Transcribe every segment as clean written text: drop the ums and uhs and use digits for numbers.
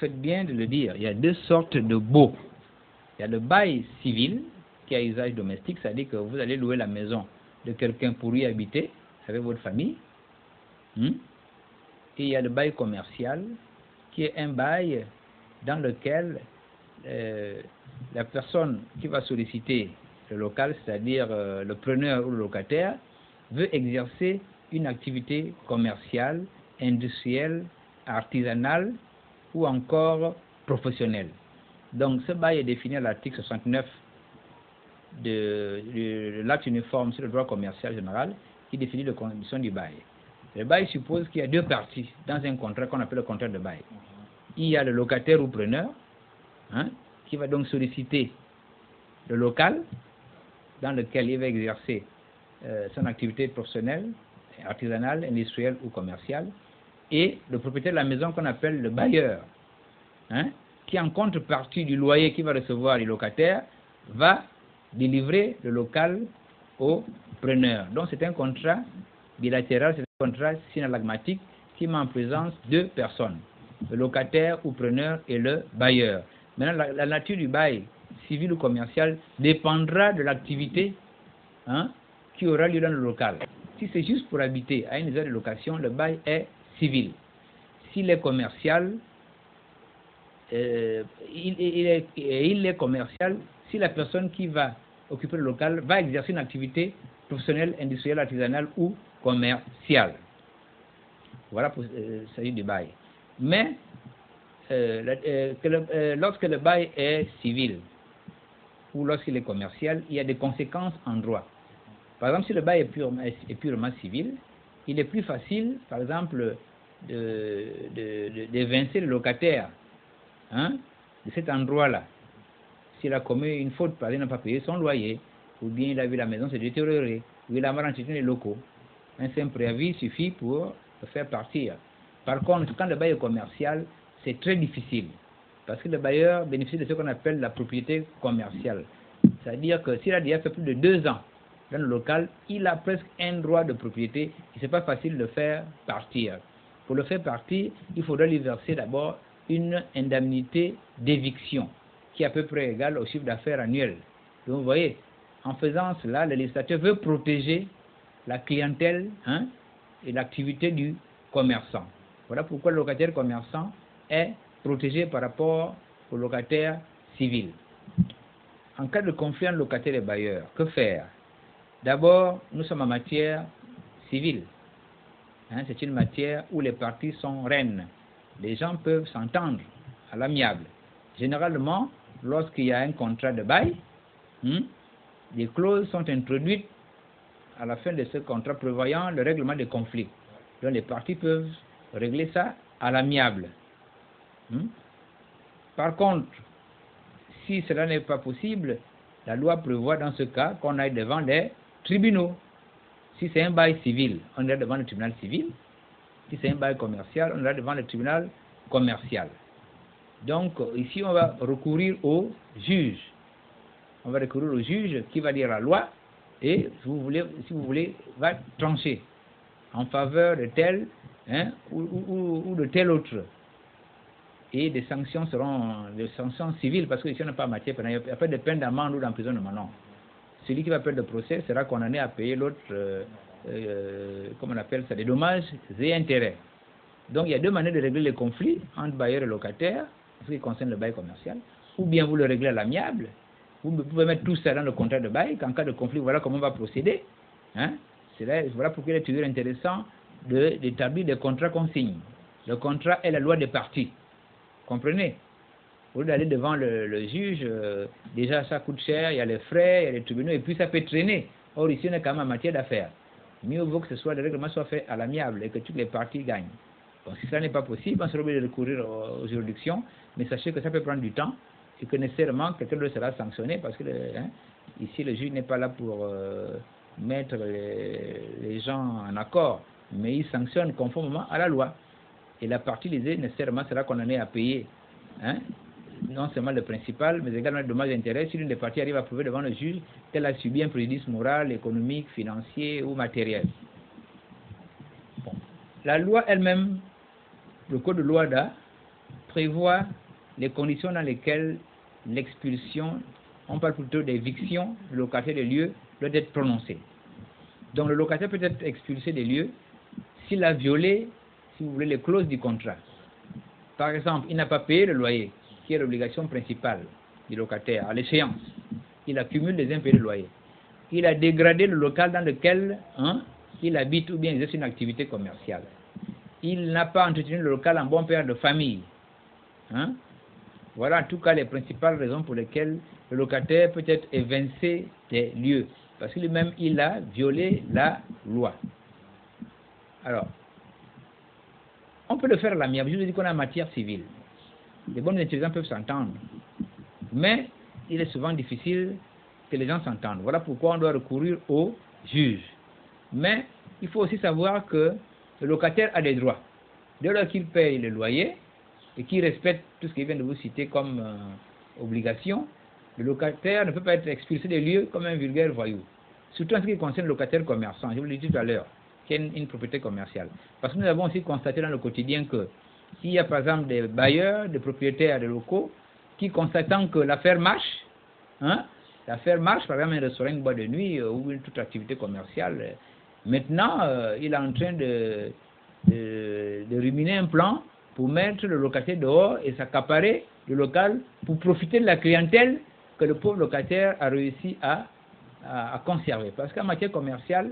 faites bien de le dire, il y a deux sortes de baux. Il y a le bail civil, qui a usage domestique, c'est-à-dire que vous allez louer la maison de quelqu'un pour y habiter avec votre famille. Et il y a le bail commercial, qui est un bail dans lequel la personne qui va solliciter le local, c'est-à-dire le preneur ou le locataire, veut exercer une activité commerciale, industrielle, artisanale ou encore professionnelle. Donc ce bail est défini à l'article 69 de l'acte uniforme sur le droit commercial général qui définit les conditions du bail. Le bail suppose qu'il y a deux parties dans un contrat qu'on appelle le contrat de bail. Il y a le locataire ou preneur qui va donc solliciter le local dans lequel il va exercer son activité professionnelle, artisanale, industrielle ou commerciale, et le propriétaire de la maison qu'on appelle le bailleur, qui en contrepartie du loyer qu'il va recevoir du locataire, va délivrer le local au preneur. Donc c'est un contrat bilatéral, c'est un contrat synallagmatique qui met en présence deux personnes, le locataire ou preneur et le bailleur. Maintenant, la nature du bail civil ou commercial dépendra de l'activité qui aura lieu dans le local. Si c'est juste pour habiter à une zone de location, le bail est civil. S'il est commercial, il est commercial si la personne qui va occuper le local va exercer une activité professionnelle, industrielle, artisanale ou commerciale. Voilà pour s'agir du bail. Mais lorsque le bail est civil ou lorsqu'il est commercial, il y a des conséquences en droit. Par exemple, si le bail est purement civil, il est plus facile, par exemple, d'évincer le locataire de cet endroit-là. S'il a commis une faute, par exemple, n'a pas payé son loyer, ou bien il a vu la maison se détériorer, ou il a mal entretenu les locaux, un simple préavis suffit pour le faire partir. Par contre, quand le bail est commercial, c'est très difficile, parce que le bailleur bénéficie de ce qu'on appelle la propriété commerciale. C'est-à-dire que s'il a déjà fait plus de 2 ans dans le local, il a presque un droit de propriété, et ce n'est pas facile de le faire partir. Pour le faire partir, il faudra lui verser d'abord une indemnité d'éviction, qui est à peu près égale au chiffre d'affaires annuel. Donc vous voyez, en faisant cela, le législateur veut protéger la clientèle et l'activité du commerçant. Voilà pourquoi le locataire commerçant est protégé par rapport au locataire civil. En cas de conflit entre locataire et bailleur, que faire? D'abord, nous sommes en matière civile. C'est une matière où les parties sont reines. Les gens peuvent s'entendre à l'amiable. Généralement, lorsqu'il y a un contrat de bail, des clauses sont introduites à la fin de ce contrat prévoyant le règlement des conflits. Donc les parties peuvent régler ça à l'amiable. Par contre, si cela n'est pas possible, la loi prévoit dans ce cas qu'on aille devant les tribunaux. Si c'est un bail civil, on ira devant le tribunal civil. Si c'est un bail commercial, on ira devant le tribunal commercial. Donc ici, on va recourir au juge. On va recourir au juge qui va lire la loi et, si vous voulez, va trancher en faveur de tel ou de tel autre. Et des sanctions seront des sanctions civiles, parce que ici on n'a pas matière pénale. Il n'y a pas de peine d'amende ou d'emprisonnement, non. Celui qui va perdre le procès sera condamné à payer l'autre, comment on appelle ça, des dommages et intérêts. Donc il y a deux manières de régler les conflits entre bailleur et locataire, en ce qui concerne le bail commercial. Ou bien vous le réglez à l'amiable, vous pouvez mettre tout ça dans le contrat de bail, qu'en cas de conflit, voilà comment on va procéder. Voilà pourquoi il est toujours intéressant d'établir des contrats qu'on signe. Le contrat est la loi des parties. Comprenez? Au lieu d'aller devant le juge, déjà ça coûte cher, il y a les frais, il y a les tribunaux, et puis ça peut traîner. Or ici on est quand même en matière d'affaires. Mieux vaut que le règlement soit fait à l'amiable et que toutes les parties gagnent. Donc si ça n'est pas possible, on sera obligé de recourir aux juridictions, mais sachez que ça peut prendre du temps et que nécessairement quelqu'un d'autre sera sanctionné, parce que ici le juge n'est pas là pour mettre les gens en accord, mais il sanctionne conformément à la loi. Et la partie lésée nécessairement sera condamnée à payer non seulement le principal, mais également le dommage d'intérêt si l'une des parties arrive à prouver devant le juge qu'elle a subi un préjudice moral, économique, financier ou matériel. Bon. La loi elle-même, le code de l'OHADA, prévoit les conditions dans lesquelles l'expulsion, on parle plutôt d'éviction, le locataire des lieux doit être prononcé. Donc le locataire peut être expulsé des lieux s'il a violé, si vous voulez, les clauses du contrat. Par exemple, il n'a pas payé le loyer, qui est l'obligation principale du locataire, à l'échéance. Il accumule les impayés de loyer. Il a dégradé le local dans lequel il habite ou bien exerce une activité commerciale. Il n'a pas entretenu le local en bon père de famille. Voilà en tout cas les principales raisons pour lesquelles le locataire peut être évincé des lieux. Parce que lui-même, il a violé la loi. Alors, on peut le faire à l'amiable. Je vous dis qu'on a matière civile. Les bonnes intentions peuvent s'entendre. Mais il est souvent difficile que les gens s'entendent. Voilà pourquoi on doit recourir au juge. Mais il faut aussi savoir que le locataire a des droits. Dès lors qu'il paye le loyer et qu'il respecte tout ce qu'il vient de vous citer comme obligation, le locataire ne peut pas être expulsé des lieux comme un vulgaire voyou. Surtout en ce qui concerne le locataire commerçant, je vous l'ai dit tout à l'heure, qui a une propriété commerciale. Parce que nous avons aussi constaté dans le quotidien que s'il y a par exemple des bailleurs, des propriétaires de locaux qui constatant que l'affaire marche, l'affaire marche, par exemple un restaurant, une boîte de nuit ou toute activité commerciale, maintenant il est en train de ruminer un plan pour mettre le locataire dehors et s'accaparer le local pour profiter de la clientèle que le pauvre locataire a réussi à conserver. Parce qu'en matière commerciale,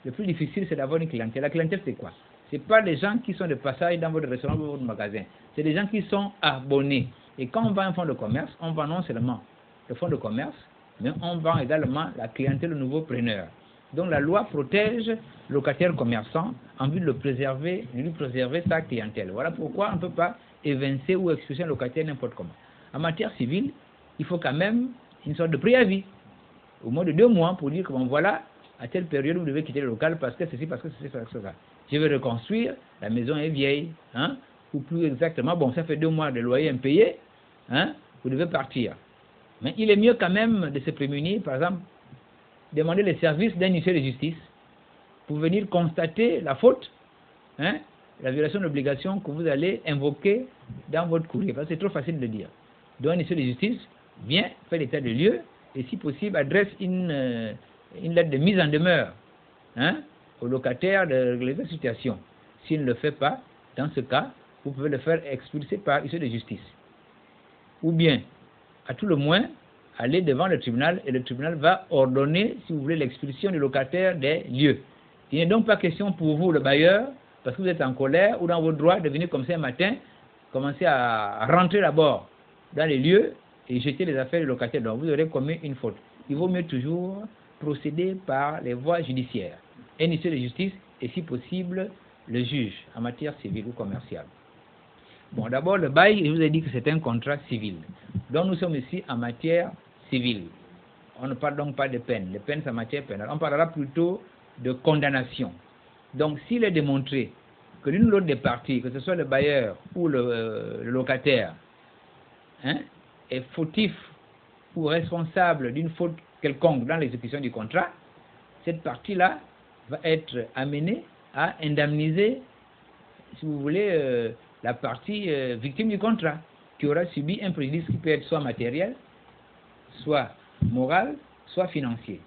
le plus difficile, c'est d'avoir une clientèle. La clientèle, c'est quoi? Ce n'est pas des gens qui sont de passage dans votre restaurant ou votre magasin. C'est des gens qui sont abonnés. Et quand on vend un fonds de commerce, on vend non seulement le fonds de commerce, mais on vend également la clientèle au nouveau preneur. Donc la loi protège le locataire commerçant en vue de lui préserver sa clientèle. Voilà pourquoi on ne peut pas évincer ou expulser un locataire n'importe comment. En matière civile, il faut quand même une sorte de préavis, au moins de 2 mois, pour dire que bon, voilà, à telle période vous devez quitter le local parce que ceci, parce que ceci, parce que ça. Je vais reconstruire, la maison est vieille, ou plus exactement, bon, ça fait 2 mois de loyer impayé, vous devez partir. Mais il est mieux quand même de se prémunir, par exemple, demander les services d'un huissier de justice pour venir constater la faute, la violation de l'obligation que vous allez invoquer dans votre courrier. Parce que c'est trop facile de le dire. Donc un huissier de justice vient faire l'état de lieu et si possible adresse une lettre de mise en demeure au locataire de régler la situation. S'il ne le fait pas, dans ce cas, vous pouvez le faire expulser par huissier de justice. Ou bien, à tout le moins, aller devant le tribunal et le tribunal va ordonner, si vous voulez, l'expulsion du locataire des lieux. Il n'est donc pas question pour vous, le bailleur, parce que vous êtes en colère ou dans votre droit de venir comme ça un matin, commencer à rentrer d'abord dans les lieux et jeter les affaires du locataire. Donc vous aurez commis une faute. Il vaut mieux toujours procéder par les voies judiciaires. Un huissier de justice et si possible le juge en matière civile ou commerciale. Bon, d'abord le bail, je vous ai dit que c'est un contrat civil. Donc nous sommes ici en matière civile. On ne parle donc pas de peine. Les peines, c'est en matière pénale. On parlera plutôt de condamnation. Donc s'il est démontré que l'une ou l'autre des parties, que ce soit le bailleur ou le locataire, est fautif ou responsable d'une faute quelconque dans l'exécution du contrat, cette partie-là va être amenée à indemniser, si vous voulez, la partie victime du contrat, qui aura subi un préjudice qui peut être soit matériel, soit moral, soit financier.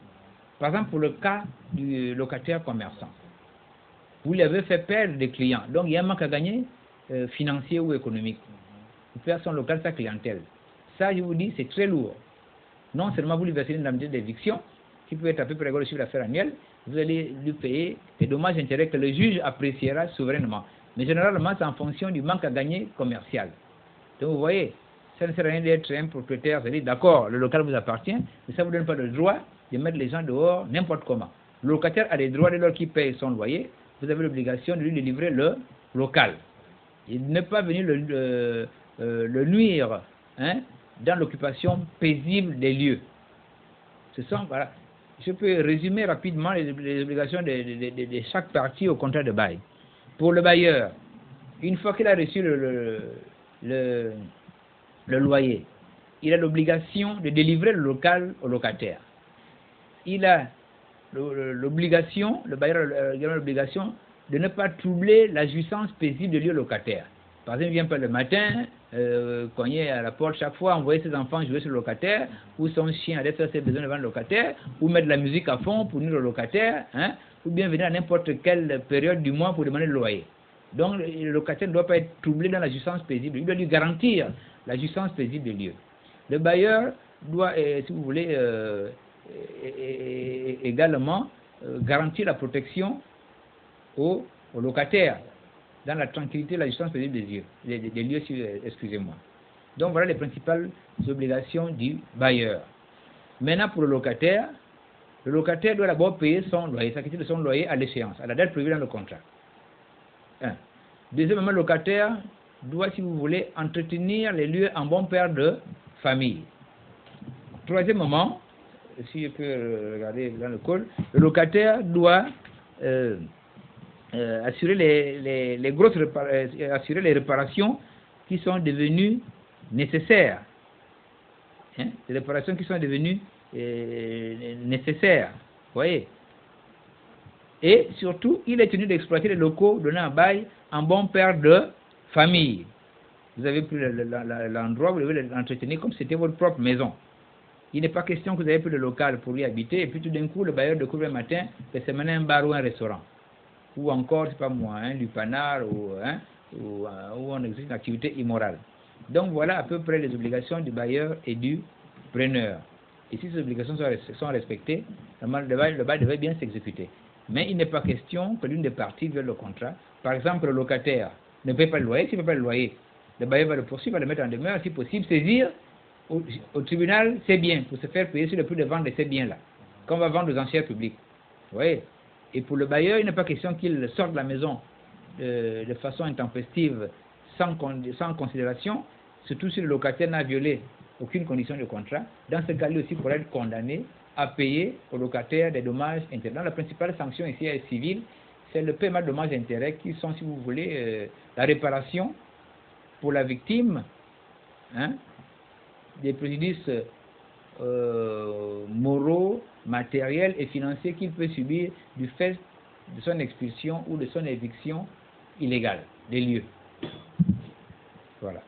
Par exemple, pour le cas du locataire commerçant, vous lui avez fait perdre des clients, donc il y a un manque à gagner financier ou économique. Il perd son local, sa clientèle. Ça, je vous dis, c'est très lourd. Non seulement vous lui versez une indemnité d'éviction, qui peut être à peu près égale au chiffre d'affaires annuel, vous allez lui payer des dommages et intérêts que le juge appréciera souverainement. Mais généralement, c'est en fonction du manque à gagner commercial. Donc vous voyez, ça ne sert à rien d'être un propriétaire, c'est-à-dire, d'accord, le local vous appartient, mais ça ne vous donne pas le droit de mettre les gens dehors n'importe comment. Le locataire a des droits dès lors qu'il paye son loyer, vous avez l'obligation de lui délivrer le local. Et ne pas venir le nuire dans l'occupation paisible des lieux. Ce sont, voilà, je peux résumer rapidement les obligations de chaque partie au contrat de bail. Pour le bailleur, une fois qu'il a reçu le loyer, il a l'obligation de délivrer le local au locataire. Il a l'obligation, le bailleur a l'obligation de ne pas troubler la jouissance paisible du lieu locataire. Par exemple, il vient pas le matin, cogner à la porte chaque fois, envoyer ses enfants jouer sur le locataire, ou son chien aller faire ses besoins devant le locataire, ou mettre de la musique à fond pour nuire le locataire, hein, ou bien venir à n'importe quelle période du mois pour demander le loyer. Donc, le locataire ne doit pas être troublé dans la jouissance paisible. Il doit lui garantir la jouissance paisible des lieux. Le bailleur doit, si vous voulez, également garantir la protection aux locataires dans la tranquillité, la jouissance paisible des lieux, excusez-moi. Donc, voilà les principales obligations du bailleur. Maintenant, pour le locataire doit d'abord payer son loyer, s'acquitter de son loyer à l'échéance, à la date prévue dans le contrat. Deuxièmement, le locataire doit, si vous voulez, entretenir les lieux en bon père de famille. Troisièmement, si je peux regarder dans le col, le locataire doit assurer assurer les réparations qui sont devenues nécessaires. Hein? Les réparations qui sont devenues nécessaires. Vous voyez? Et surtout, il est tenu d'exploiter les locaux donnés en bail en bon père de famille. Vous avez pris l'endroit, vous devez l'entretenir comme si c'était votre propre maison. Il n'est pas question que vous avez pris le local pour y habiter et puis tout d'un coup, le bailleur découvre un matin que c'est maintenant un bar ou un restaurant. Ou encore, c'est pas moi, un lupanar ou on exerce une activité immorale. Donc voilà à peu près les obligations du bailleur et du preneur. Et si ces obligations sont respectées, le bail devait bien s'exécuter. Mais il n'est pas question que l'une des parties viole le contrat. Par exemple, le locataire ne paie pas le loyer. S'il ne paie pas le loyer, le bailleur va le poursuivre, va le mettre en demeure, si possible, saisir au tribunal ses biens pour se faire payer sur le prix de vente de ces biens-là, qu'on va vendre aux enchères publiques. Vous voyez? Et pour le bailleur, il n'est pas question qu'il sorte de la maison de façon intempestive, sans considération, surtout si le locataire n'a violé aucune condition de contrat. Dans ce cas-là aussi, il pourrait être condamné à payer au locataire des dommages intérêts. La principale sanction ici est civile, c'est le paiement de dommages intérêts qui sont, si vous voulez, la réparation pour la victime, hein, des préjudices moraux, matériels et financiers qu'il peut subir du fait de son expulsion ou de son éviction illégale des lieux. Voilà.